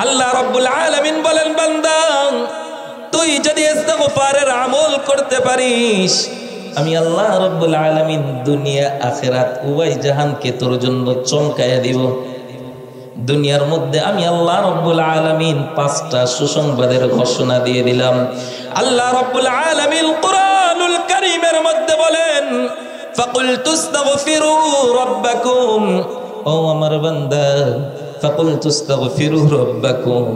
আল্লাহ রাব্বুল আলামিন বলেন, বান্দা তুই যদি ইস্তিগফারের আমল করতে পারিস, আমি আল্লাহ রাব্বুল আলামিন দুনিয়া আখিরাত উভয় জাহানকে তোর জন্য চমকায়া দিব। দুনিয়ার মধ্যে আমি আল্লাহ রাব্বুল আলামিন 5টা সুসংবাদের ঘোষণা দিয়ে দিলাম। আল্লাহ রাব্বুল আলামিন কুরআনুল কারীমের মধ্যে বলেন, ফাকুলতু ইস্তাগফিরু রাব্বাকুম, ও আমার বান্দা ফাকুলতু ইস্তাগফিরু রাব্বাকুম,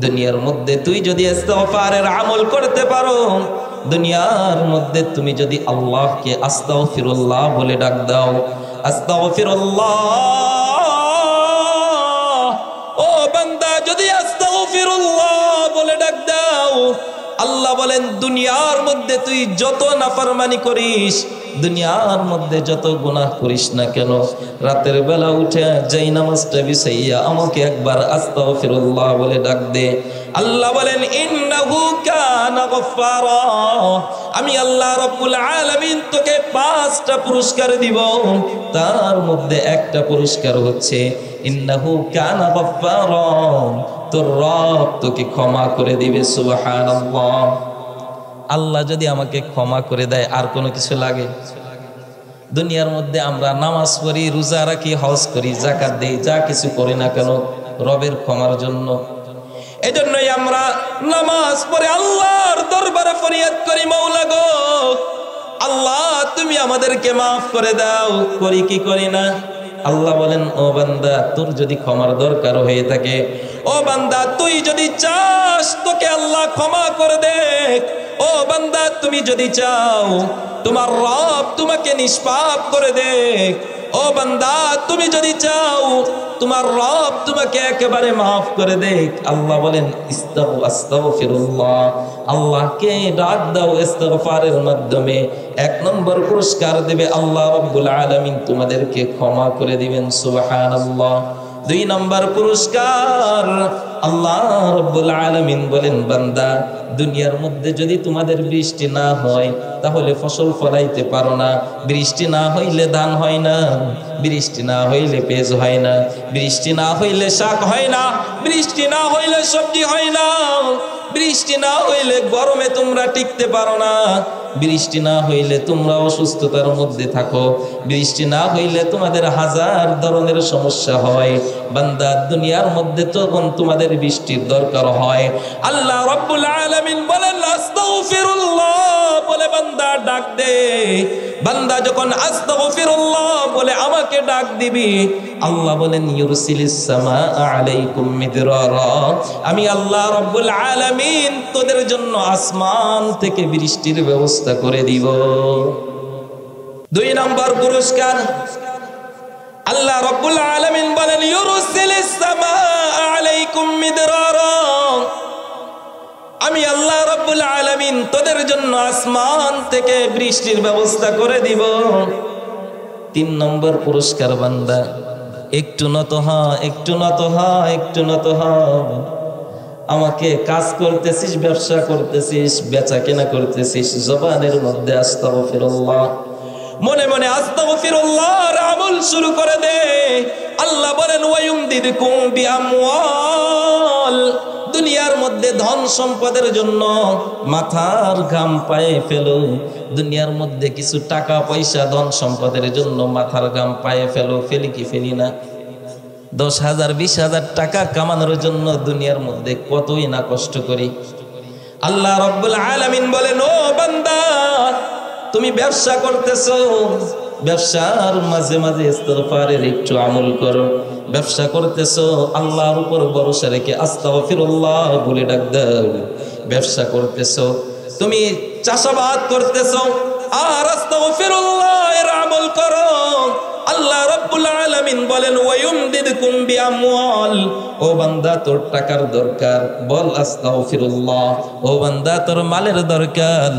দুনিয়ার মধ্যে তুই যদি ইস্তিগফারের আমল করতে পারো, দুনিয়ার মধ্যে তুমি যদি আল্লাহকে আস্তাগফিরুল্লাহ বলে ডাক দাও, আস্তাগফিরুল্লাহ, ও বান্দা যদি আস্তাগফিরুল্লাহ বলে ডাক দাও, আল্লাহ বলেন দুনিয়ার মধ্যে তুই যত নাফরমানি করিস, দুনিয়ার মধ্যে যত গুনাহ করিস না কেন, রাতের বেলা উঠে যাই নামাজটা বিছাইয়া আমাকে একবার আস্তাগফিরুল্লাহ বলে ডাক দে। আল্লাহ বলেন ইন্নাহু কানা গফফারা, আমি আল্লাহ রাব্বুল আলামিন তোকে 5টা পুরস্কার দিব। তার মধ্যে একটা পুরস্কার হচ্ছে ইন্নাহু কানা গফফারা, তোর রব তোকে ক্ষমা করে দিবে। সুবহানাল্লাহ। আল্লাহ যদি আমাকে ক্ষমা করে দেয় আর কোনো কিছু লাগে? দুনিয়ার মধ্যে আমরা নামাজ পড়ি, রোজা রাখি, হজ করি, যাকাত দেই, যা কিছু করি না কেন রবের ক্ষমার জন্য। এজন্যই আমরা নামাজ পড়ে আল্লাহর দরবারে ফরিয়াদ করি, মাওলা গো আল্লাহ তুমি আমাদেরকে মাফ করে দাও। করি কি করি না? আল্লাহ বলেন, ও বান্দা তোর যদি ক্ষমার দরকার হয়ে থাকে, ও বান্দা তুই যদি চাস তোকে আল্লাহ ক্ষমা করে দেখ, ও বান্দা তুমি যদি চাও তোমার রব তোমাকে নিষ্পাপ করে দেখ, ও বান্দা তুমি যদি চাও তোমার রব তোমাকে একেবারে মাফ করে দেখ, আল্লাহ বলেন আস্তাগফিরুল্লাহ, আল্লাহকে ডাক দাও ইস্তিগফারের মাধ্যমে। 1 নম্বর পুরস্কার দেবে আল্লাহ রাব্বুল আলামিন, তোমাদেরকে ক্ষমা করে দিবেন। সুবহানাল্লাহ। 2 নম্বর পুরস্কার আল্লাহ রাব্বুল আলামিন বলেন, বান্দা দুনিয়ার মধ্যে যদি তোমাদের বৃষ্টি না হয় তাহলে ফসল ফলাইতে পারো না, বৃষ্টি না হইলে ধান হয় না, বৃষ্টি না হইলে পেঁয়াজ হয় না, বৃষ্টি না হইলে শাক হয় না, বৃষ্টি না হইলে সবজি হয় না, বৃষ্টি না হইলে গরমে তোমরা টিকতে পারো না, বৃষ্টি না হইলে তোমরা অসুস্থতার মধ্যে থাকো, বৃষ্টি না হইলে তোমাদের হাজার ধরনের সমস্যা হয়। বান্দা দুনিয়ার মধ্যে তখন তোমাদের বৃষ্টির দরকার হয়। আল্লাহ রাব্বুল আলামিন বলেন আস্তাগফিরুল্লাহ বলে বান্দা ডাক দে। বান্দা যখন আস্তাগফিরুল্লাহ বলে আমাকে ডাক দিবি, আল্লাহ বলেন ইউরসিলিস সামা আলাইকুম মিদরারা, আমি আল্লাহ রাব্বুল আলামিন তোদের জন্য আসমান থেকে বৃষ্টির ব্যবস্থা করে দিব। 2 নম্বর পুরস্কার আল্লাহ রাব্বুল আলামিন বলেন ইউরসিলিস সামা আলাইকুম মিদরারা, আমি আল্লাহ রাব্বুল আলামিন তোদের জন্য আসমান থেকে বৃষ্টির ব্যবস্থা করে দিব। 3 নম্বর পুরস্কার বান্দা একটু নত হ, একটু নত হ, একটু নত হ। আমাকে কাজ করতেছিস, ব্যবসা করতেছিস, বেচা কেনা করতেছিস, জবানের মধ্যে আস্তাগফিরুল্লাহ, মনে মনে আস্তাগফিরুল্লাহর আমল শুরু করে দে। আল্লাহ বলেন ওয়ায়ুমদিদকুম বিআমওয়াল, দুনিয়ার মধ্যে ধন সম্পদের জন্য মাথার ঘাম পায়ে ফেলো, দুনিয়ার মধ্যে কিছু টাকা পয়সা ধন সম্পদের জন্য মাথার ঘাম পায়ে ফেলো, ফেলি কি ফেলি না? 10,000 20,000 টাকা কামানোর জন্য দুনিয়ার মধ্যে কতই না কষ্ট করি। আল্লাহ রাব্বুল আলামিন বলেন, ও বান্দা তুমি ব্যবসা করতেছো, ব্যবসার মাঝে মাঝে ইস্তিগফারের একটু আমল করো। ব্যবসা করতেছো, আল্লাহর উপর ভরসা রেখে আস্তাগফিরুল্লাহ বলে ডাক দাও। ব্যবসা করতেছো, তুমি চাষাবাদ করতেছো, আর আস্তাগফিরুল্লাহ এর আমল করো। আল্লাহ রাব্বুল আলামিন বলেন ওয়ায়ুমদিদকুম বিআমওয়াল, ও বান্দা তোর টাকার দরকার, বল আস্তাগফিরুল্লাহ। ও বান্দা তোর মালের দরকার,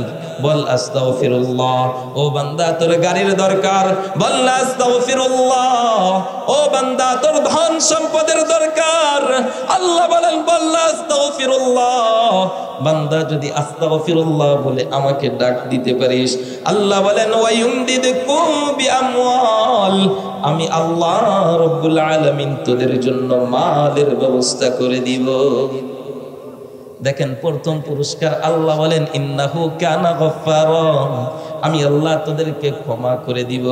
বল আস্তাগফিরুল্লাহ। ও বান্দা তোর গাড়ির দরকার, বল আস্তাগফিরুল্লাহ। ও বান্দা তোর ধন সম্পদের দরকার, আল্লাহ বলেন বল আস্তাগফিরুল্লাহ। আস্তাগফিরুল্লাহ, বান্দা যদি আস্তাগফিরুল্লাহ বলে আমাকে ডাক দিতে পারিস, আল্লাহ বলেন ওয়ায়ুমদিদকুম বিআমওয়াল, আমি আল্লাহ রাব্বুল আলামিন তোদের জন্য মালের ব্যবস্থা করে দিব। দেখেন প্রথম পুরস্কার আল্লাহ বলেন ইন্নাহু কানা গফফারা, আমি আল্লাহ তোদেরকে ক্ষমা করে দিব।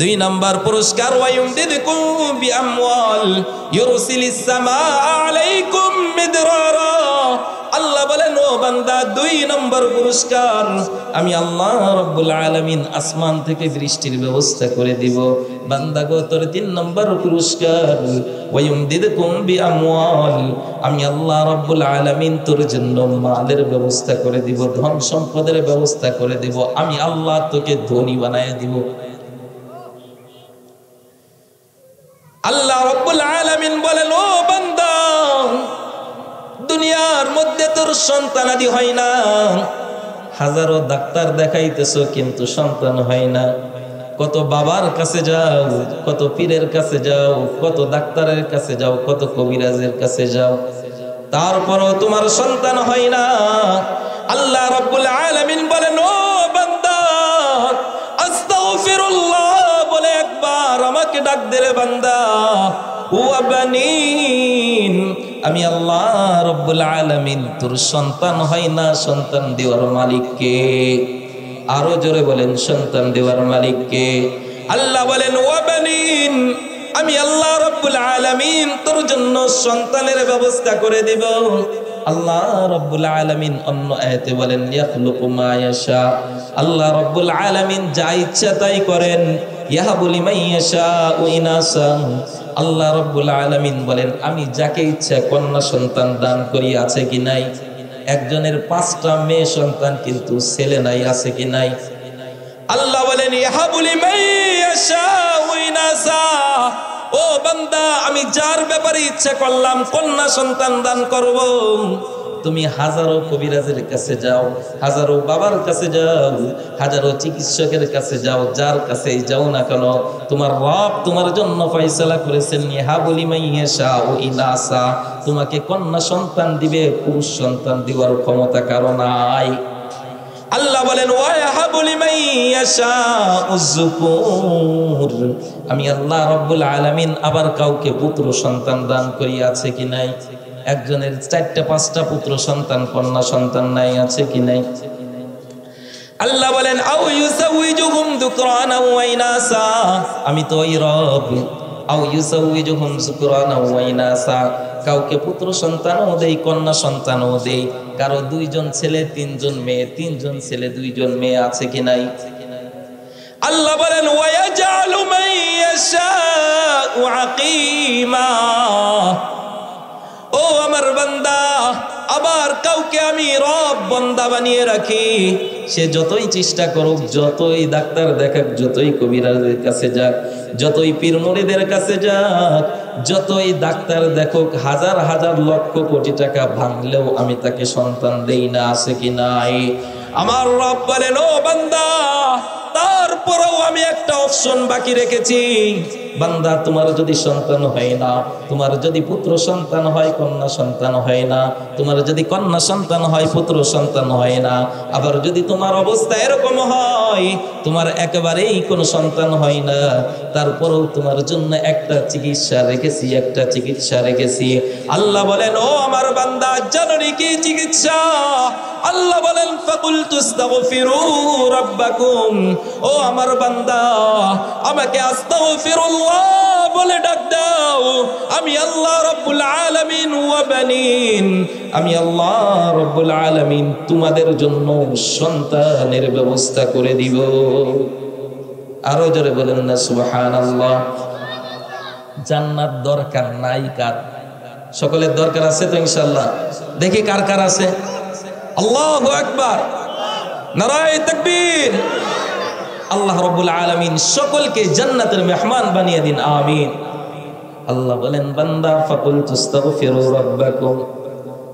2 নাম্বার পুরস্কার ওয়ায়ুমদিদকুম বিআমওয়াল ইউরসিলিস সামাআ আলাইকুম মিদরারা, আল্লাহ বলেন ও বান্দা 2 নম্বর পুরস্কার আমি আল্লাহ রাব্বুল আলামিন আসমান থেকে বৃষ্টির ব্যবস্থা করে দিব। বান্দা গো তোর 3 নম্বর পুরস্কার ওয়ায়ুমদিদকুম বিআমওয়াল, আমি আল্লাহ রাব্বুল আলামিন তোর জন্য মালের ব্যবস্থা করে দিব, ধন সম্পদের ব্যবস্থা করে দিব, আমি আল্লাহ তোকে ধনী বানায় দিব। আল্লাহ রাব্বুল আলামিন বলেন ও বান্দা দুনিয়ার মধ্যে তোর সন্তানাদি হয় না, হাজারো ডাক্তার দেখাইতেছো কিন্তু সন্তান হয় না, কত বাবার কাছে যাও, কত পীরের কাছে যাও, কত ডাক্তারের কাছে যাও, কত কবিরাজের কাছে যাও, তারপরও তোমার সন্তান হয় না। আল্লাহ রাব্বুল আলামিন বলেন ও বান্দা আস্তাগফিরুল্লাহ বলে একবার আমাকে ডাক দে রে বান্দা। ওয়া বানিন, আমি আল্লাহ রাব্বুল আলামিন তোর সন্তান হয় না, সন্তান দেওয়ার মালিক কে? আরো জোরে বলেন সন্তান দেওয়ার মালিক কে? আল্লাহ বলেন ওয়া বানিন, আমি আল্লাহ রাব্বুল আলামিন তোর জন্য সন্তানের ব্যবস্থা করে দেব। আল্লাহ রাব্বুল আলামিন অন্য আয়াতে বলেন ইয়াখলুকু মা ইয়াশা, আল্লাহ রাব্বুল আলামিন যা ইচ্ছা তাই করেন, ইয়াহাবু লিমান ইয়াশাউ ইনাসা, আল্লাহ রাব্বুল আলামিন বলেন আমি যাকে ইচ্ছা কন্যা সন্তান দান করি, আছে কি নাই? একজনের 5টা মেয়ে সন্তান কিন্তু ছেলে নাই, আছে কি নাই? আল্লাহ বলেন ইয়াহাবু লিমান ইয়াশাউ ইনাসা, ও বান্দা আমি যার ব্যাপারে ইচ্ছা করলাম কন্যা সন্তান দান করব। তুমি হাজারো কবিরাজের কাছে যাও, হাজারো বাবার কাছে যাও, হাজারো চিকিৎসকের কাছে যাও, যার কাছে যাও না কেন তোমার রব তোমার জন্য ফয়সালা করেছেন ইয়াহাবু লিমান ইয়াশাউ ইনাসা, তোমাকে কন্যা সন্তান দিবে, পুরুষ সন্তান দেওয়ার ক্ষমতা কারো নাই। আল্লাহ বলেন ওয়া ইয়াহাবু লিমান ইয়াশাউ যুকুর, আমি আল্লাহ রাব্বুল আলামিন আবার কাউকে পুত্র সন্তান দান করি, আছে কি নাই? একজনের 4টা 5টা পুত্র সন্তান কন্যা সন্তান নাই, আছে কি নাই? আল্লাহ বলেন আও ইউসাউইজুহুম যুকরানা ওয়া ইনাসা, আমি তো ওই রব। আও ইউসাউইজুহুম যুকরানা ওয়া ইনাসা, কাউকে পুত্র সন্তানও দেই, কন্যা সন্তানও দেই, কারো 2 জন ছেলে 3 জন মেয়ে, 3 জন ছেলে 2 জন মেয়ে, আছে কি নাই? আল্লাহ বলেন ওয়া ইয়াজআলু মান ইয়াশাউ আকীমা, ও আমার বান্দা আবার কাউকে আমি রব বান্দা বানিয়ে রাখি, সে যতই চেষ্টা করুক, যতই ডাক্তার দেখাক, যতই কবিরাজের কাছে যাক, যতই পীর মুরিদের কাছে যাক, যতই ডাক্তার দেখুক, হাজার হাজার লক্ষ কোটি টাকা ভাঙলেও আমি তাকে সন্তান দেই না, আছে কি নাই? আমার রব বলেন ও বান্দা তারপরেও আমি একটা অপশন বাকি রেখেছি, বান্দা তোমার যদি সন্তান হয় না, তোমার যদি পুত্র সন্তান হয় কন্যা সন্তান হয় না, তোমার যদি কন্যা সন্তান হয় পুত্র সন্তান হয় না, আবার যদি তোমার অবস্থা এরকম হয় তোমার একেবারেই কোনো সন্তান হয় না, তারপরেও তোমার জন্য একটা চিকিৎসা রেখেছি, একটা চিকিৎসা রেখেছি। আল্লাহ বলেন ও আমার বান্দা জানোনি কি চিকিৎসা? আল্লাহ বলেন ফাকুলতু আস্তাগফিরু রাব্বাকুম, ও আমার বান্দা আমাকে আস্তাগফিরুল্লাহ বলে ডাক দাও, আমি আল্লাহ রাব্বুল আলামিন ওয়া বানিন, আমি আল্লাহ রাব্বুল আলামিন তোমাদের জন্য সন্তানের ব্যবস্থা করে দিব। আরো জোরে বলেন না সুবহানাল্লাহ। জান্নাত দরকার নাই কার? সকলের দরকার আছে তো ইনশাআল্লাহ? দেখি কার কার আছে। আল্লাহু আকবার, নারায়ে তাকবীর। আল্লাহ রাব্বুল আলামিন সকলকে জান্নাতের মেহমান বানিয়ে দিন, আমিন। আল্লাহ বলেন বান্দা ফাকুলতু আস্তাগফিরু রাব্বাকুম,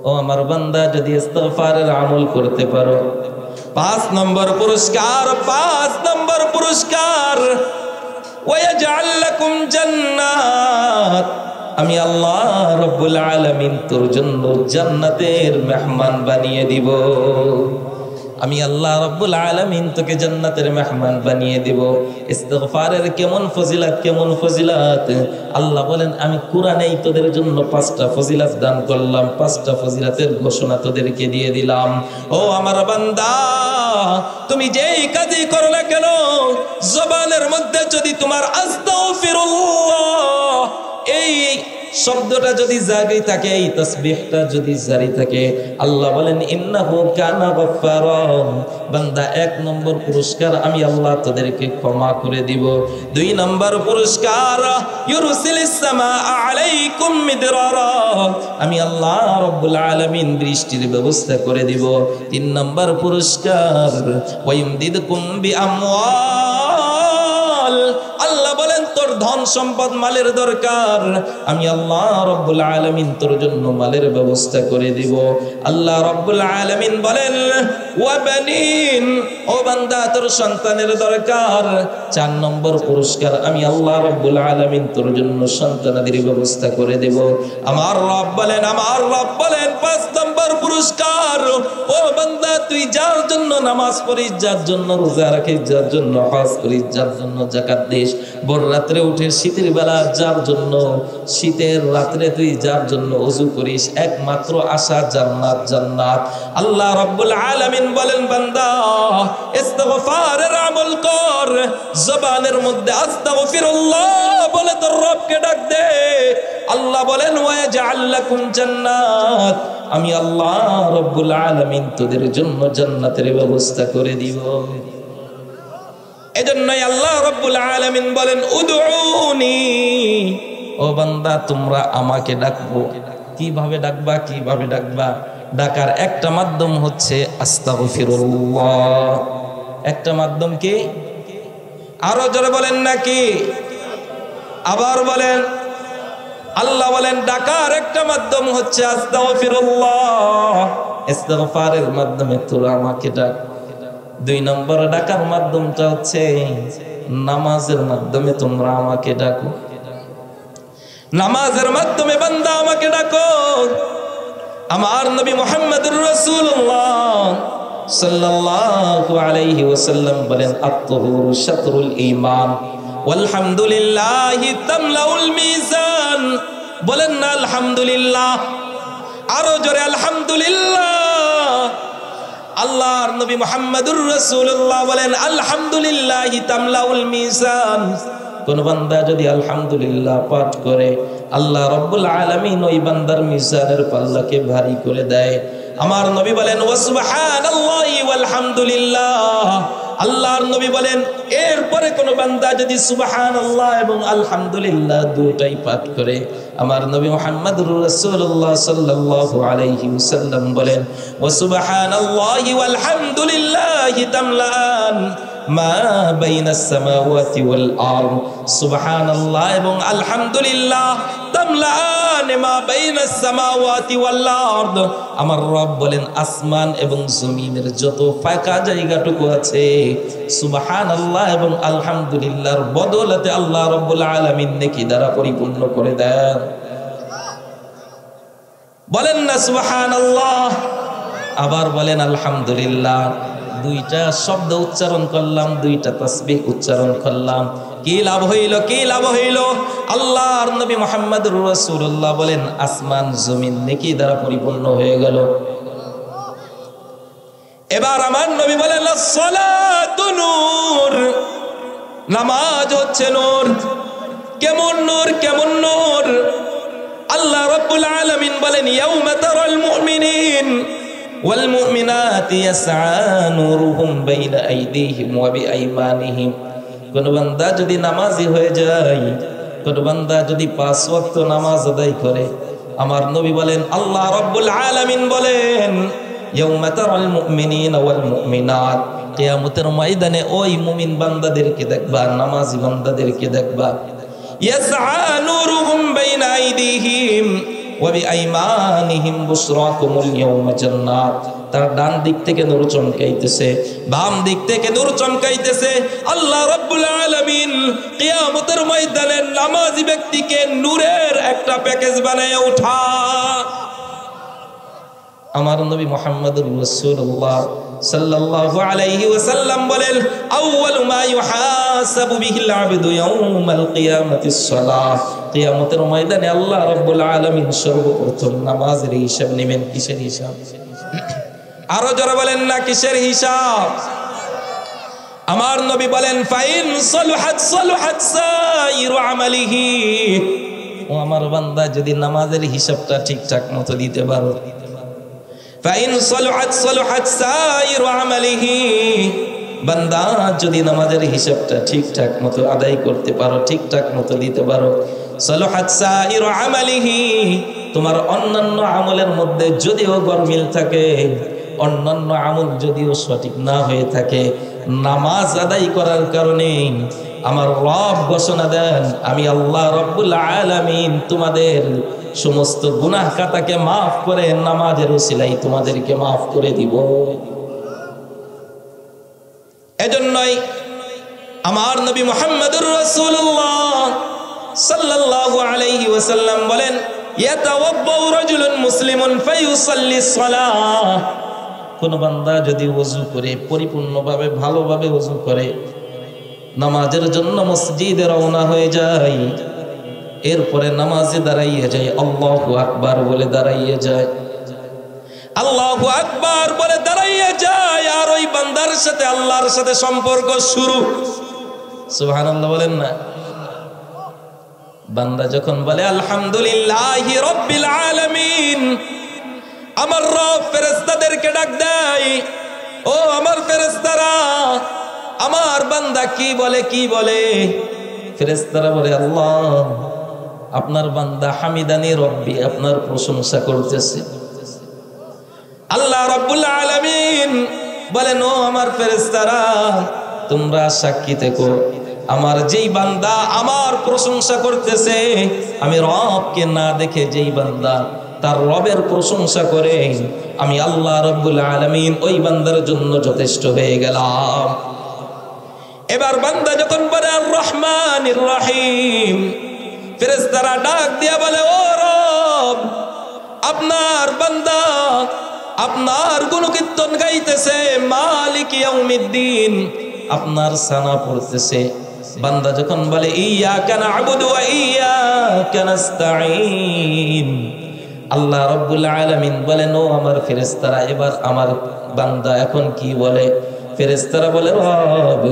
ও আমার বান্দা যদি ইস্তিগফারের আমল করতে পারো, 5 নম্বর পুরস্কার, 5 নম্বর পুরস্কার ওয়ায়াজআল লাকুম জান্নাত, আমি আল্লাহ রব্বুল আলামিন তোর জন্য জান্নাতের মেহমান বানিয়ে দিব। আমি আল্লাহ রব্বুল আলামিন তোকে জান্নাতের মেহমান বানিয়ে দিব। ইস্তিগফারের কেমন ফজিলত, কেমন ফজিলত! আল্লাহ বলেন আমি কোরআনেই তোদের জন্য 5টা ফজিলত দান করলাম, 5টা ফজিলতের ঘোষণা তোদেরকে দিয়ে দিলাম। ও আমার বান্দা, তুমি যেই কাজই করো না কেন, জবানের মধ্যে যদি তোমার আস্তাগফিরুল্লাহ এই শব্দটা যদি জারি থাকে, এই তাসবিহটা যদি জারি থাকে, আল্লাহ বলেন ইন্নাহু কানা গফফারা, বান্দা 1 নম্বর পুরস্কার আমি আল্লাহ তোদেরকে ক্ষমা করে দিব। 2 নম্বর পুরস্কার ইউরসিলিস সামাআ আলাইকুম মিদরারা, আমি আল্লাহ রব্বুল আলামিন বৃষ্টির ব্যবস্থা করে দিব। 3 নম্বর পুরস্কার ওয়ায়ুমদিদকুম বিআমওয়াল, আল্লাহ বলেন তোর ধন সম্পদ মালের দরকার, আমি আল্লাহ রব্বুল আলামিন তোর জন্য মালের ব্যবস্থা করে দিব। আল্লাহ রব্বুল আলামিন বলেন ওয়া বানিন, ও বান্দা তোর সন্তানের দরকার, 4 নম্বর পুরস্কার আমি আল্লাহ রব্বুল আলামিন তোর জন্য সন্তানাদের ব্যবস্থা করে দেব। আমার রব বলেন, আমার রব বলেন 5 নম্বর পুরস্কার, ও বান্দা তুই যার জন্য নামাজ পড়িস, যার জন্য রোজা রাখিস, যার জন্য হজ করিস, যার জন্য যাকাত দিস, ভোর রাত্রে উঠে শীতের বেলা যার জন্য, শীতের রাত্রে তুই যার জন্য ওযু করিস, একমাত্র আশা জান্নাত, জান্নাত। আল্লাহ রাব্বুল আলামিন বলেন বান্দা ইস্তিগফারের আমল কর, জবানের মধ্যে আস্তাগফিরুল্লাহ বলে তোর রবকে ডাক দে। আল্লাহ বলেন ওয়াজআল লাকুম জান্নাত, আমি আল্লাহ রাব্বুল আলামিন তোদের জন্য জান্নাতের ব্যবস্থা করে দিব। এজন্যই আল্লাহ রাব্বুল আলামিন বলেন উদউনি, ও বান্দা তোমরা আমাকে ডাকবো। কিভাবে ডাকবা, কিভাবে ডাকবা? ডাকার একটা মাধ্যম হচ্ছে আস্তাগফিরুল্লাহ। একটা মাধ্যম কি? আরো জোরে বলেন নাকি? আবার বলেন। আল্লাহ বলেন ডাকার একটা মাধ্যম হচ্ছে আস্তাগফিরুল্লাহ, ইস্তিগফারের মাধ্যমে তোরা আমাকে ডাক। 2 নম্বর ডাকার মাধ্যমটা হচ্ছে নামাজের মাধ্যমে তোমরা আমাকে ডাকো। নামাজের মাধ্যমে বান্দা আমাকে ডাকো। আমার নবী মুহাম্মদুর রাসূলুল্লাহ সাল্লাল্লাহু আলাইহি ওয়াসাল্লাম বলেন আত-তুহুরু শাতরুল ঈমান ওয়ালহামদুলিল্লাহি তামলাউল মিজান। বলেন না আলহামদুলিল্লাহ, আরো জোরে আলহামদুলিল্লাহ। আল্লাহর নবী মুহাম্মদুর রাসূলুল্লাহ বলেন আলহামদুলিল্লাহি তামলাউল মিজান। কোন বান্দা যদি আলহামদুলিল্লাহ পাঠ করে, আল্লাহ রাব্বুল আলামিন ওই বান্দার মিজানের পাল্লাকে ভারী করে দেয়। আমার নবী বলেন ওয়া সুবহানাল্লাহি ওয়াল হামদুলিল্লাহ। আল্লাহর নবী বলেন এরপরে কোন বান্দা যদি সুবহানাল্লাহ এবং আলহামদুলিল্লাহ দুটাই পাঠ করে, আমার নবী মুহাম্মদুর রাসূলুল্লাহ সাল্লাল্লাহু আলাইহি ওয়াসাল্লাম বলেন ওয়া সুবহানাল্লাহি ওয়াল হামদুলিল্লাহি তামলান মা বাইনাস সামাওয়াতি ওয়াল আরদ। সুবহানাল্লাহ এবং আলহামদুলিল্লাহ তামলান মা বাইনাস সামাওয়াতি ওয়াল আরদ। আমার রব বলেন আসমান এবং জমিনের যত ফাঁকা জায়গাটুকু আছে, সুবহানাল্লাহ এবং আলহামদুলিল্লাহর বদৌলতে আল্লাহ রাব্বুল আলামিন নেকি দ্বারা পরিপূর্ণ করে দেন। বলেন না সুবহানাল্লাহ, আবার বলেন আলহামদুলিল্লাহ। 2টা শব্দ উচ্চারণ করলাম, 2টা তাসবিহ উচ্চারণ করলাম। কি লাভ হইল, কি লাভ হইল? আল্লাহর নবী মুহাম্মদুর রাসূলুল্লাহ বলেন আসমান জমিন নেকি দ্বারা পরিপূর্ণ হয়ে গেল। এবার আমার নবী বলেন as-সালাতু নূর, নামাজ হচ্ছে নূর। কেমন নূর, কেমন নূর? আল্লাহ রাব্বুল আলামিন বলেন ইয়াউমা তারাল মুমিনিন ওয়াল মুমিনাতি ইয়াসআ নূরুহুম বাইনা আইদিহিম ওয়া বিআইমানিহিম। কোন বান্দা যদি নামাজি হয়ে যায়, কোন বান্দা যদি 5 ওয়াক্ত নামাজ আদায় করে, আমার নবী বলেন আল্লাহ রাব্বুল আলামিন বলেন ইয়াউমা তারাল মুমিনিনা ওয়াল মুমিনাত, কিয়ামতের ময়দানে ওই মুমিন বান্দাদেরকে দেখবা, নামাজি বান্দাদেরকে দেখবা। ইয়াসআ নূরুহুম বাইনা আইদিহিম, ওয়া বিআইমানিহিম বুশরাকুমুল ইয়াওমা জান্নাত। তার ডান দিক থেকে নূর চমকাইতেছে, বাম দিক থেকে নূর চমকাইতেছে। আল্লাহ রাব্বুল আলামিন কিয়ামতের ময়দানে নামাজি ব্যক্তিকে নূরের একটা প্যাকেজ বানায় উঠা। আমার নবী মুহাম্মদুর রাসূলুল্লাহ সাল্লাল্লাহু আলাইহি ওয়াসাল্লাম বলেন, আউয়ালু মা ইউহাসাবু বিহিল আবদু ইয়াউমাল কিয়ামাতিস সালাহ। কিয়ামতের ময়দানে আল্লাহ রাব্বুল আলামিন সর্বপ্রথম নামাজের হিসাব নেবেন। কিসের হিসাব? আরো যারা বলেন না কিসের হিসাব? আমার নবী বলেন, ফাইন সালুহাত সালুহাত সাইরু আমালিহি। ও আমার বান্দা, যদি নামাজের হিসাবটা ঠিকঠাক মতো দিতে পারো, ফাইন সালুহাত সালুহাত সাইরু আমালিহি, বান্দা যদি নামাজের হিসাবটা ঠিকঠাক মতো আদায় করতে পারো, ঠিকঠাক মতো দিতে পারো, সালুহাত সাইরু আমালিহি, তোমার অন্যান্য আমলের মধ্যে যদিও গরমিল থাকে, অন্যান্য আমল যদিও সঠিক না হয়ে থাকে, নামাজ আদায় করার কারণে আমার রব ঘোষণা দেন, আমি আল্লাহ রাব্বুল আলামিন তোমাদের সমস্ত গুনাহ খাতাকে মাফ করে নামাজের উসিলাই তোমাদেরকে মাফ করে দিব। এজন্যই আমার নবী মুহাম্মদুর রাসূলুল্লাহ সাল্লাল্লাহু আলাইহি ওয়াসাল্লাম বলেন, ইয়াতাওয়াব্বাউ রাজুলুন মুসলিমুন ফায়ুসাল্লিস সালাহ। কোন বান্দা যদি ওযু করে পরিপূর্ণভাবে ভালোভাবে ওযু করে নামাজের জন্য মসজিদে রওনা হয়ে যায়, এরপরে নামাজে দাঁড়াইয়ে যায়, আল্লাহু আকবার বলে দাঁড়াইয়ে যায়, আল্লাহু আকবার বলে দাঁড়াইয়ে যায়, আর ওই বান্দার সাথে আল্লাহর সাথে সম্পর্ক শুরু। সুবহানাল্লাহ বলেন না? বান্দা যখন বলে আলহামদুলিল্লাহি রাব্বিল আলামিন, আমার রব ফেরেশতাদেরকে ডাক দেয়, ও আমার ফেরেশতারা, আমার বান্দা কি বলে কি বলে? ফেরেশতারা বলে, আল্লাহ আপনার বান্দা হামিদানি রব্বি, আপনার প্রশংসা করতেছে। আল্লাহ রাব্বুল আলামিন বলেন, ও আমার ফেরেশতারা, তোমরা সাক্ষী থেকো, আমার যেই বান্দা আমার প্রশংসা করতেছে, আমি রবকে না দেখে যেই বান্দা তার রবের প্রশংসা করে, আমি আল্লাহ রাব্বুল আলামিন ওই বান্দার জন্য যথেষ্ট হয়ে গেলাম। এবার বান্দা যখন বলে আর রহমানির রহিম, ফেরেশতারা ডাক দিয়া বলে, ও রব, আপনার বান্দা আপনার গুণকীর্তন গাইতেছে, মালিক ইয়াউমিদ্দিন, আপনার সানা পড়তেছে। বান্দা যখন বলে ইয়াকা না'বুদু ওয়া ইয়াকা নাস্তাঈন, আল্লাহ রাব্বুল আলামিন বলেন, ও আমার ফেরেশতারা, এবার আমার বান্দা এখন কি বলে? ফেরেশতারা বলে, রব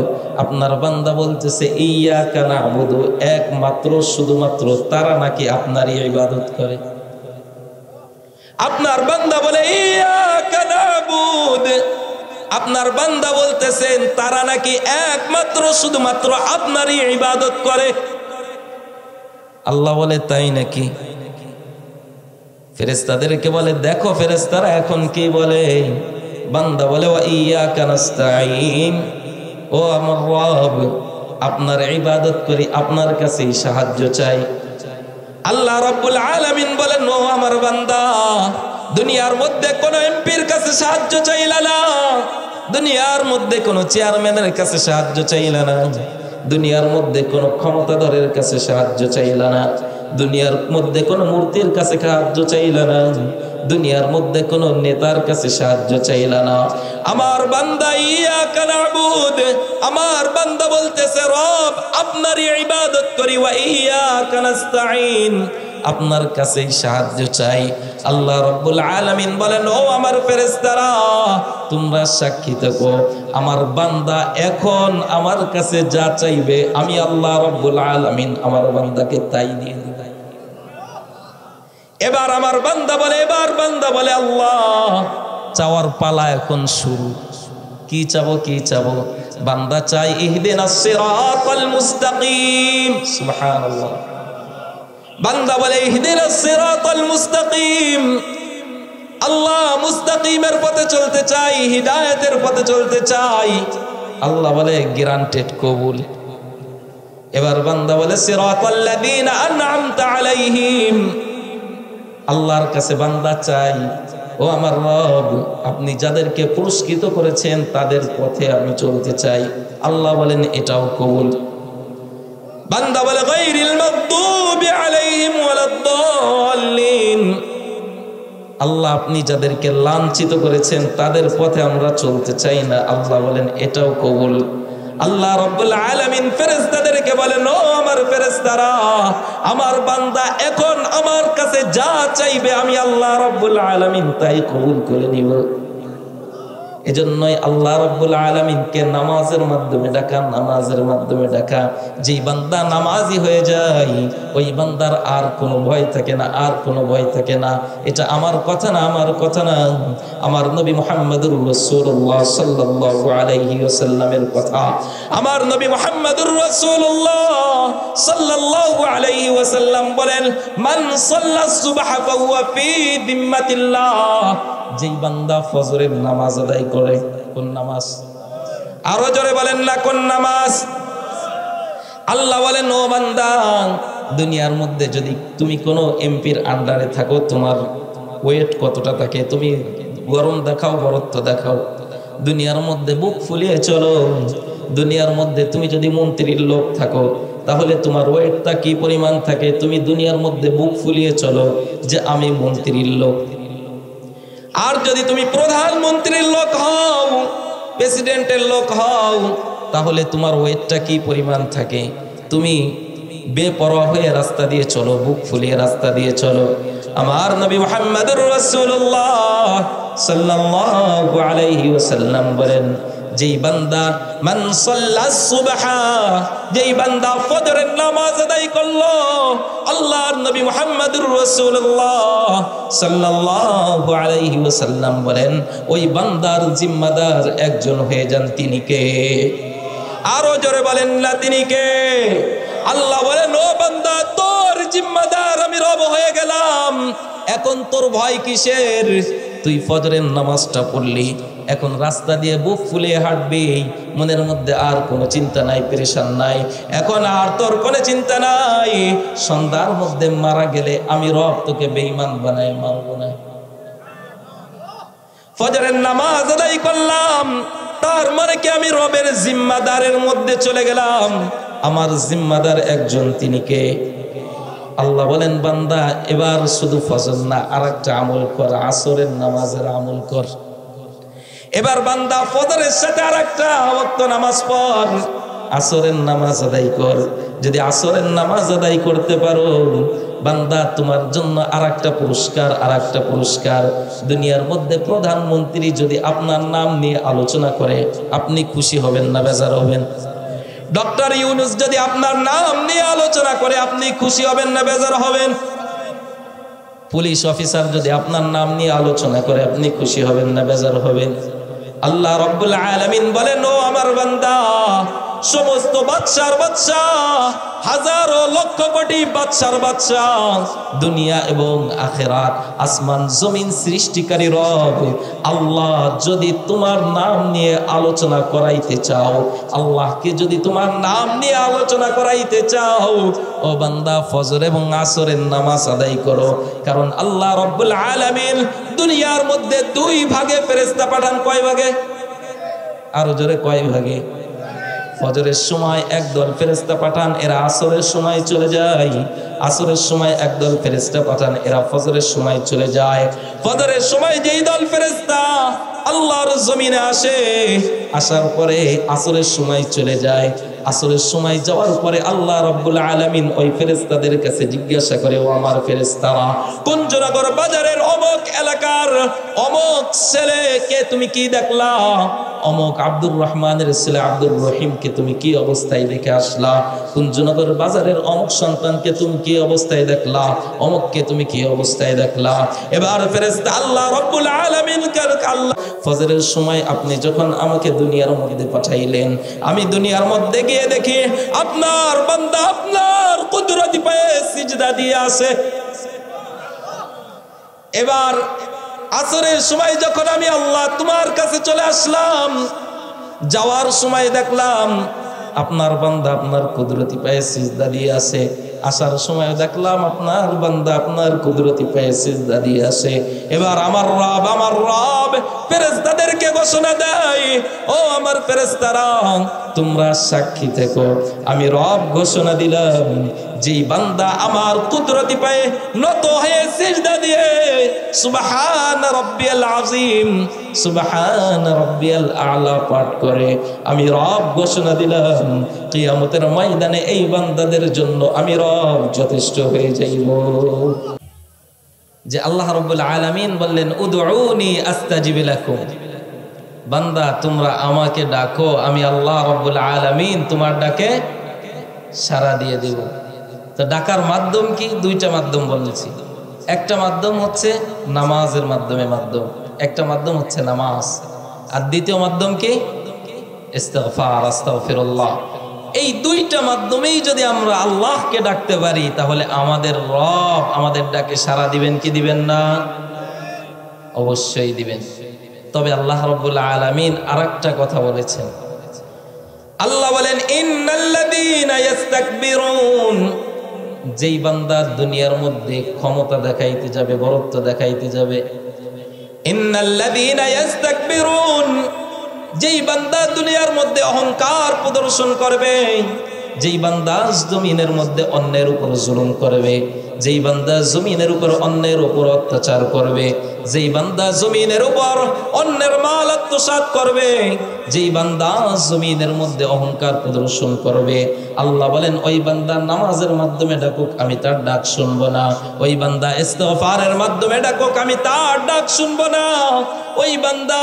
আপনার বান্দা বলতেছে ইয়াকা না'বুদু, একমাত্র শুধুমাত্র তারা নাকি আপনারই ইবাদত করে। আপনার বান্দা বলে ইয়াকা না'বুদ, আপনার বান্দা বলতেছেন তারা নাকি একমাত্র শুধুমাত্র আপনারই ইবাদত করে। আল্লাহ বলে, তাই নাকি? ফেরেশতাদেরকে বলে, দেখো ফেরেশতারা এখন কি বলে? বান্দা বলে, ওয়া ইয়াকা নাস্তাঈন, ও আমার রব আপনার ইবাদত করি, আপনার কাছেই সাহায্য চাই। আল্লাহ রাব্বুল আলামিন বলেন, ও আমার বান্দা, দুনিয়ার মধ্যে কোন এমপির কাছে সাহায্য চাইলা না, দুনিয়ার মধ্যে কোন চেয়ারম্যানের কাছে সাহায্য চাইলা না, দুনিয়ার মধ্যে কোন ক্ষমতাধরের কাছে সাহায্য চাইলা না, দুনিয়ার মধ্যে কোন মূর্তির কাছে সাহায্য চাইলা না, দুনিয়ার মধ্যে কোন নেতার কাছে সাহায্য চাইলা না। আমার বান্দা ইয়াকা না'বুদ, আমার বান্দা বলতেছে রব আপনারই ইবাদত করি, ওয়া ইয়াকা নাস্তাঈন, আপনার কাছেই সাহায্য চাই। আল্লাহ রাব্বুল আলামিন বলেন, ও আমার ফেরেশতারা, তোমরা সাক্ষী থাকো, আমার বান্দা এখন আমার কাছে যা চাইবে আমি আল্লাহ রাব্বুল আলামিন আমার বান্দাকে তাই দিয়ে দিব। এবার আমার বান্দা বলে, আল্লাহ চাওয়ার পালা এখন শুরু। কি চাবো কি চাবো? বান্দা চাই ইহদিনাস সিরাতাল মুস্তাকিম। সুবহানাল্লাহ। বান্দা বলে ইহদিনাস সিরাতাল মুস্তাকিম, আল্লাহ মুস্তাকিমের পথে চলতে চাই, হিদায়াতের পথে চলতে চাই। আল্লাহ বলে গ্যারান্টেড, কবুল। এবার বান্দা বলে সিরাতাল লাযিনা আন'আমতা আলাইহিম, আল্লাহর কাছে বান্দা চাই, ও আমার রব, আপনি যাদেরকে পুরস্কৃত করেছেন তাদের পথে আমি চলতে চাই। আল্লাহ বলেন এটাও কবুল। বান্দা বলে গায়রিল মাগদুবি আলাইহিম ওয়ালাদ-দাল্লিন, আল্লাহ আপনি যাদেরকে লাঞ্ছিত করেছেন তাদের পথে আমরা চলতে চাই না। আল্লাহ বলেন এটাও কবুল। আল্লাহ রাব্বুল আলামিন ফেরেশতাদেরকে বলেন, ও আমার ফেরেশতারা, আমার বান্দা এখন আমার কাছে যা চাইবে আমি আল্লাহ রাব্বুল আলামিন তাই কবুল করে নিব। এজন্যই আল্লাহ রাব্বুল আলামিনকে নামাজের মাধ্যমে ডাকা, নামাজের মাধ্যমে ডাকা। যেই বান্দা নামাজি হয়ে যায় ওই বান্দার আর কোনো ভয় থাকে না, আর কোনো ভয় থাকে না। এটা আমার কথা না, আমার কথা না, আমার নবী মুহাম্মদুর রাসূলুল্লাহ সাল্লাল্লাহু আলাইহি ওয়াসাল্লামের কথা। আমার নবী মুহাম্মদুর রাসূলুল্লাহ সাল্লাল্লাহু আলাইহি ওয়াসাল্লাম বলেন, মান সাল্লা সুবহা ফাহুয়া ফি দিম্মাতিল্লাহ, যেই বান্দা ফজরের নামাজ আদায় করে। কোন নামাজ? আরো জোরে বলেন না, কোন নামাজ? আল্লাহ বলেন, ও বান্দা, দুনিয়ার মধ্যে যদি তুমি কোনো এমপির আন্ডারে থাকো, তোমার ওয়েট কতটা থাকে? তুমি গরম দেখাও, বরত্ব দেখাও, দুনিয়ার মধ্যে বুক ফুলিয়ে চলো। দুনিয়ার মধ্যে তুমি যদি মন্ত্রীর লোক থাকো তাহলে তোমার ওয়েটটা কি পরিমাণ থাকে? তুমি দুনিয়ার মধ্যে বুক ফুলিয়ে চলো যে আমি মন্ত্রীর লোক। আর যদি তুমি প্রধানমন্ত্রীর লোক হও, প্রেসিডেন্টের লোক হও, তাহলে তোমার ওয়েটটা কি পরিমাণ থাকে? তুমি বেপরোয়া হয়ে রাস্তা দিয়ে চলো, বুক ফুলিয়ে রাস্তা দিয়ে চলো। আমার নবী মুহাম্মদুর রাসূলুল্লাহ সাল্লাল্লাহু আলাইহি ওয়াসাল্লাম বলেন, যেই বান্দা মান সাল্লাস সুবহা, যেই বান্দা ফজরের নামাজ আদায় করলো, আল্লাহর নবী মুহাম্মদুর রাসূলুল্লাহ সাল্লাল্লাহু আলাইহি ওয়াসাল্লাম বলেন, ওই বান্দার জিম্মাদার একজন হয়ে যান। তিনি কে? আরো জোরে বলেন না, তিনি কে? আল্লাহ বলেন, ও বান্দা, তোর জিম্মাদার আমি রব হয়ে গেলাম। এখন তোর ভয় কিসের? তুই ফজরের নামাজটা পড়লি, এখন রাস্তা দিয়ে বুক ফুলিয়ে হাঁটবি, মনের মধ্যে আর কোনো চিন্তা নাই, পেরেশান নাই। এখন আর তোর কোনো চিন্তা নাই সন্ধ্যার মধ্যে মারা গেলে আমি রব তোকে বেঈমান বানাই মারব না। ফজরের নামাজ আদায় করলাম, তার মানে কি আমি রবের জিম্মাদারের মধ্যে চলে গেলাম। আমার জিম্মাদার একজন, তিনি কে? আল্লাহ বলেন, বান্দা এবার শুধু ফজর না, আর একটা আমল কর, আসরের নামাজের আমল কর। এবার বান্দা ফজরের সাথে আর একটা ওয়াক্ত নামাজ পড়, আসরের নামাজ আদায় কর। যদি আসরের নামাজ আদায় করতে পারো বান্দা, তোমার জন্য আর একটা পুরস্কার, আর একটা পুরস্কার। দুনিয়ার মধ্যে প্রধানমন্ত্রী যদি আপনার নাম নিয়ে আলোচনা করে আপনি খুশি হবেন না বেজার হবেন? ডক্টর ইউনূস যদি আপনার নাম নিয়ে আলোচনা করে আপনি খুশি হবেন না বেজার হবেন? পুলিশ অফিসার যদি আপনার নাম নিয়ে আলোচনা করে আপনি খুশি হবেন না বেজার হবেন? আল্লাহ রাব্বুল আলামিন বলেন, ও আমার বান্দা, সমস্ত বাদশার বাদশা, হাজারো লক্ষ কোটি বাদশার বাদশা, দুনিয়া এবং আখিরাত, আসমান জমিন সৃষ্টিকারী রব আল্লাহ যদি তোমার নাম নিয়ে আলোচনা করাইতে চাও, আল্লাহকে যদি তোমার নাম নিয়ে আলোচনা করাইতে চাও, ও বান্দা ফজর এবং আসরের নামাজ আদায় করো। কারণ আল্লাহ রাব্বুল আলামিন দুনিয়ার মধ্যে দুই ভাগে ফেরেশতা পাঠান। কয় ভাগে? আরো জোরে, কয় ভাগে? ফজরের সময় একদল ফেরেশতা পাঠান, এরা আসরের সময় চলে যায়। আসরের সময় একদল ফেরেশতা পাঠান, এরা ফজরের সময় চলে যায়। ফজরের সময় যেই দল ফেরেশতা আল্লাহর জমিনে আসে, আসার পরে আসরের সময় চলে যায়। আসরের সময় যাওয়ার পরে আল্লাহ রাব্বুল আলামিন ওই ফেরেশতাদের কাছে জিজ্ঞাসা করে, ও আমার ফেরেশতারা, কুঞ্জনগর বাজারের অমুক এলাকার অমুক ছেলেকে তুমি কি দেখলা? অমুক আব্দুর রহমানের ছেলে আব্দুর রহিমকে তুমি কি অবস্থায় দেখে আসলা? কুঞ্জনগর বাজারের অমুক সন্তানকে তুমি কি অবস্থায় দেখলা? অমুককে তুমি কি অবস্থায় দেখলা? এবার ফেরেশতা আল্লাহ রাব্বুল আলামিন আল্লাহ, ফজরের সময় আপনি যখন আমাকে দুনিয়ার মধ্যে পাঠাইলেন, আমি দুনিয়ার মধ্যে গিয়ে দেখি আপনার বান্দা আপনার কুদরতি পায়ে সিজদা দিয়ে আছে। এবার আসরের সময় যখন আমি আল্লাহ তোমার কাছে চলে আসলাম, যাওয়ার সময় দেখলাম আপনার বান্দা আপনার কুদরতি পায়ে সিজদা দিয়ে আছে। আসার সময় দেখলাম আপনার বান্দা আপনার কুদরতি পায়ে সিজদা দিয়ে আসে। এবার আমার রব ফেরেশতাদেরকে ঘোষণা দেয়, ও আমার ফেরেশতারা তোমরা সাক্ষী থেকো, আমি রব ঘোষণা দিলাম যেই বান্দা আমার কুদরতি পায়ে নত হয়ে সিজদা দিয়ে সুবহান রাব্বিয়াল আযীম সুবহান রাব্বিয়াল আ'লা পাঠ করে, আমি রব ঘোষণা দিলাম কিয়ামতের ময়দানে এই বান্দাদের জন্য আমি রব যথেষ্ট হয়ে যাইব। যে আল্লাহ রাব্বুল আলামিন বললেন উদউনি আস্তাজিব লাকুম, বান্দা তোমরা আমাকে ডাকো, আমি আল্লাহ রাব্বুল আলামিন তোমার ডাকে সাড়া দিয়ে দেব। তো ডাকার মাধ্যম কি? দুইটা মাধ্যম বলেছি। একটা মাধ্যম হচ্ছে নামাজের মাধ্যমে একটা মাধ্যম হচ্ছে নামাজ, আর দ্বিতীয় মাধ্যম কি? ইস্তিগফার, আস্তাগফিরুল্লাহ। এই দুইটা মাধ্যমেই যদি আমরা আল্লাহকে ডাকতে পারি তাহলে আমাদের রব আমাদের ডাকে সাড়া দিবেন কি দিবেন না? অবশ্যই দিবেন। তবে আল্লাহ রাব্বুল আলামিন আরেকটা কথা বলেছেন। আল্লাহ বলেন ইন্নাল্লাযীনা ইস্তাকবিরুন, যেই বান্দা দুনিয়ার মধ্যে ক্ষমতা দেখাইতে যাবে, বড়ত্ব দেখাইতে যাবে, ইন্নাল্লাযীনা ইস্তাকবিরুন, যেই বান্দা দুনিয়ার মধ্যে অহংকার প্রদর্শন করবে, যেই বান্দা জমিনের মধ্যে অন্যের উপর জুলুম করবে, যেই বান্দা জমিনের উপর অন্যের উপর অত্যাচার করবে, যেই বান্দা জমিনের উপর অন্যের মাল আত্মসাৎ করবে, যেই বান্দা জমিনের মধ্যে অহংকার প্রদর্শন করবে, আল্লাহ বলেন ওই বান্দা নামাজের মাধ্যমে ডাকুক আমি তার ডাক শুনবো না, ওই বান্দা ইস্তিগফারের মাধ্যমে ডাকুক আমি তার ডাক শুনবো না, ওই বান্দা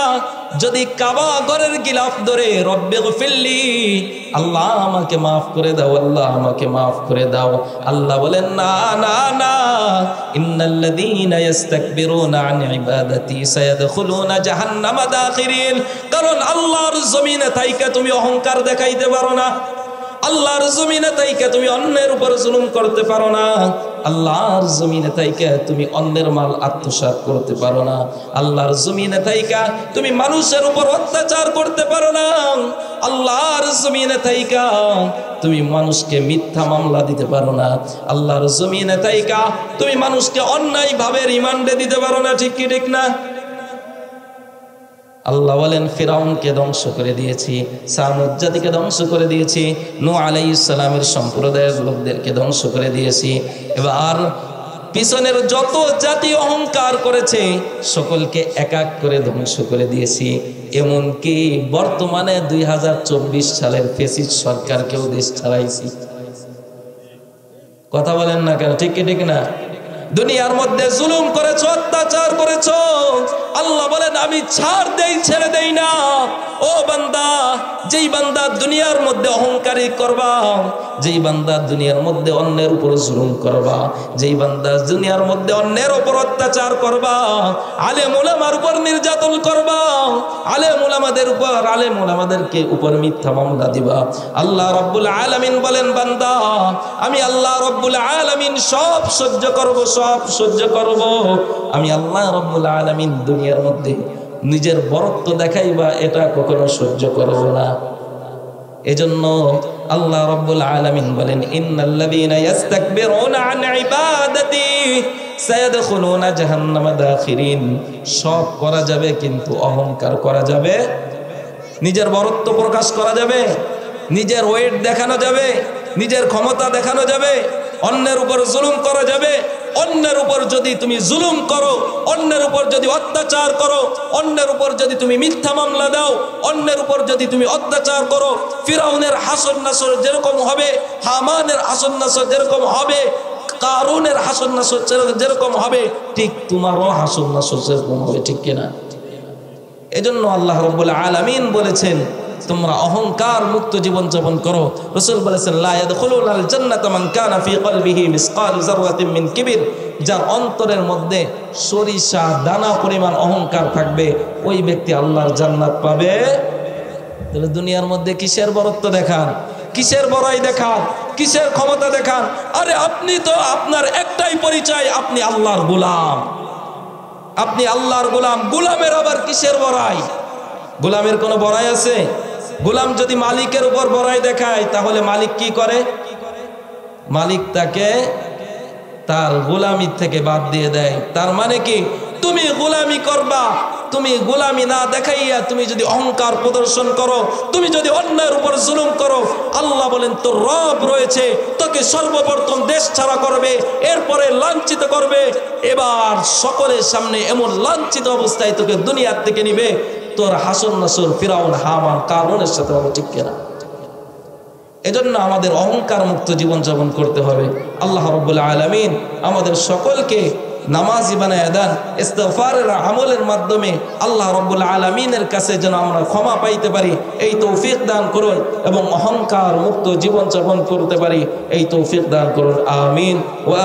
যদি কাবা ঘরের গিলাফ ধরে রব্বে গফিরলি, আল্লাহ আমাকে মাফ করে দাও, আল্লাহ আমাকে মাফ করে দাও, আল্লাহ বলেন না না না, ইন্নাল্লাযীনা ইস্তাকবিরুনা আন ইবাদাতি সায়াদখুলুনা জাহান্নামা দাখিরিন। কারণ আল্লাহর জমিনে থাইকা তুমি অহংকার দেখাইতে পারো না, আল্লাহর জমিনে থাইকা তুমি অন্যের উপর জুলুম করতে পারো না, আল্লাহর জমিনে থাইকা তুমি অন্যের মাল আত্মসাৎ করতে পারো না, আল্লাহর জমিনে থাইকা তুমি মানুষের উপর অত্যাচার করতে পারো না, আল্লাহর জমিনে থাইকা তুমি মানুষকে মিথ্যা মামলা দিতে পারো না, আল্লাহর জমিনে থাইকা তুমি মানুষকে অন্যায় ভাবে রিমান্ডে দিতে পারো না। ঠিক কি ঠিক না? আল্লাহ বলেন ফিরাউনকে ধ্বংস করে দিয়েছি, সামুদ জাতিকে ধ্বংস করে দিয়েছি, নূহ আলাইহিস সালামের সম্প্রদায়ের লোকদেরকে ধ্বংস করে দিয়েছি। এবার পিছনের যত জাতি অহংকার করেছে সকলকে এক এক করে ধ্বংস করে দিয়েছি। এমনকি বর্তমানে 2024 সালের ফ্যাসিস্ট সরকারকেও দেশ ছাড়াইছি। কথা বলেন না কেন? ঠিক কি ঠিক না? দুনিয়ার মধ্যে জুলুম করেছো, অত্যাচার করেছো, আল্লাহ বলেন আমি ছাড় দেই, ছেড়ে দেই না। ও বান্দা, যেই বান্দা দুনিয়ার মধ্যে অহংকারী করবা, যেই বান্দা দুনিয়ার মধ্যে অন্যের উপর জুলুম করবা, যেই বান্দা দুনিয়ার মধ্যে অন্যের উপর অত্যাচার করবা, আলেম উলামার উপর নির্যাতন করবা, আলেম উলামাদেরকে উপর মিথ্যা মামলা দিবা, আল্লাহ রাব্বুল আলামিন বলেন বান্দা আমি আল্লাহ রাব্বুল আলামিন সব সহ্য করব, সব সহ্য করব। আমি আল্লাহ রাব্বুল আলামিন দুনিয়ার মধ্যে নিজের বরত্ব দেখাইবা এটা কখনো সহ্য করব না। এজন্য আল্লাহ রাব্বুল আলামিন বলেন ইন্নাল্লাযীনা ইস্তাকবিরুনা আন ইবাদাতি সায়াদখুলুনা জাহান্নামা দাখিরিন। সব করা যাবে কিন্তু অহংকার করা যাবে, নিজের বরত্ব প্রকাশ করা যাবে, নিজের ওয়েট দেখানো যাবে, নিজের ক্ষমতা দেখানো যাবে, অন্যের উপর জুলুম করা যাবে। অন্যের উপর যদি তুমি জুলুম করো, অন্যের উপর যদি অত্যাচার করো, অন্যের উপর যদি তুমি মিথ্যা মামলা দাও, অন্যের উপর যদি তুমি অত্যাচার করো, ফিরাউনের হাসর নাসর যেরকম হবে, হামানের হাসর নাসর যেরকম হবে, কারুনের হাসর নাসর যেরকম হবে, ঠিক তোমারও হাসর নাসর যেরকম হবে। ঠিক কিনা? এজন্য আল্লাহ রাব্বুল আলামিন বলেছেন তোমরা অহংকার মুক্ত জীবন যাপন করো। রাসূল বলেছেন লা ইয়াদখুলুনাল জান্নাতা মান কানা ফি কলবিহি মিসকাল যাররাতিন মিন কিবির। যার অন্তরের মধ্যে সরিষা দানা পরিমাণ অহংকার থাকবে ওই ব্যক্তি আল্লাহর জান্নাত পাবে। তাহলে দুনিয়ার মধ্যে কিসের বরত্ব দেখান, কিসের বড়াই দেখান, কিসের ক্ষমতা দেখান? আরে আপনি তো আপনার একটাই পরিচয়, আপনি আল্লাহর গোলাম, আপনি আল্লাহর গোলাম। গোলামের আবার কিসের বড়াই? গোলামের কোনো বড়াই আছে? গোলাম যদি মালিকের উপর বড়াই দেখায় তাহলে মালিক কি করে? মালিক তাকে তার গোলামি থেকে বাদ দিয়ে দেয়। তার মানে কি, তুমি গোলামি করবা, তুমি গোলামি না দেখাইয়া তুমি যদি অহংকার প্রদর্শন করো, তুমি যদি অন্যের উপর জুলুম করো, আল্লাহ বলেন তোর রব রয়েছে, তোকে সর্বপ্রথম দেশ ছাড়া করবে, এরপরে লাঞ্ছিত করবে, এবার সকলের সামনে এমন লাঞ্ছিত অবস্থায় তোকে দুনিয়ার থেকে নিবে, তোর হাসন নাসর ফিরাউন হামান কারুনের সাথে হবে, ঠিক কিনা? এজন্য আমাদের অহংকার মুক্ত জীবনযাপন করতে হবে। আল্লাহ রাব্বুল আলামিন আমাদের সকলকে নামাজি বানায় দেন, ইস্তিগফারের আমলের মাধ্যমে আল্লাহ রাব্বুল আলামিনের কাছে যেন আমরা ক্ষমা পাইতে পারি, এই তৌফিক দান করুন, এবং অহংকার মুক্ত জীবনযাপন করতে পারি, এই তৌফিক দান করুন। আমিন। ওয়া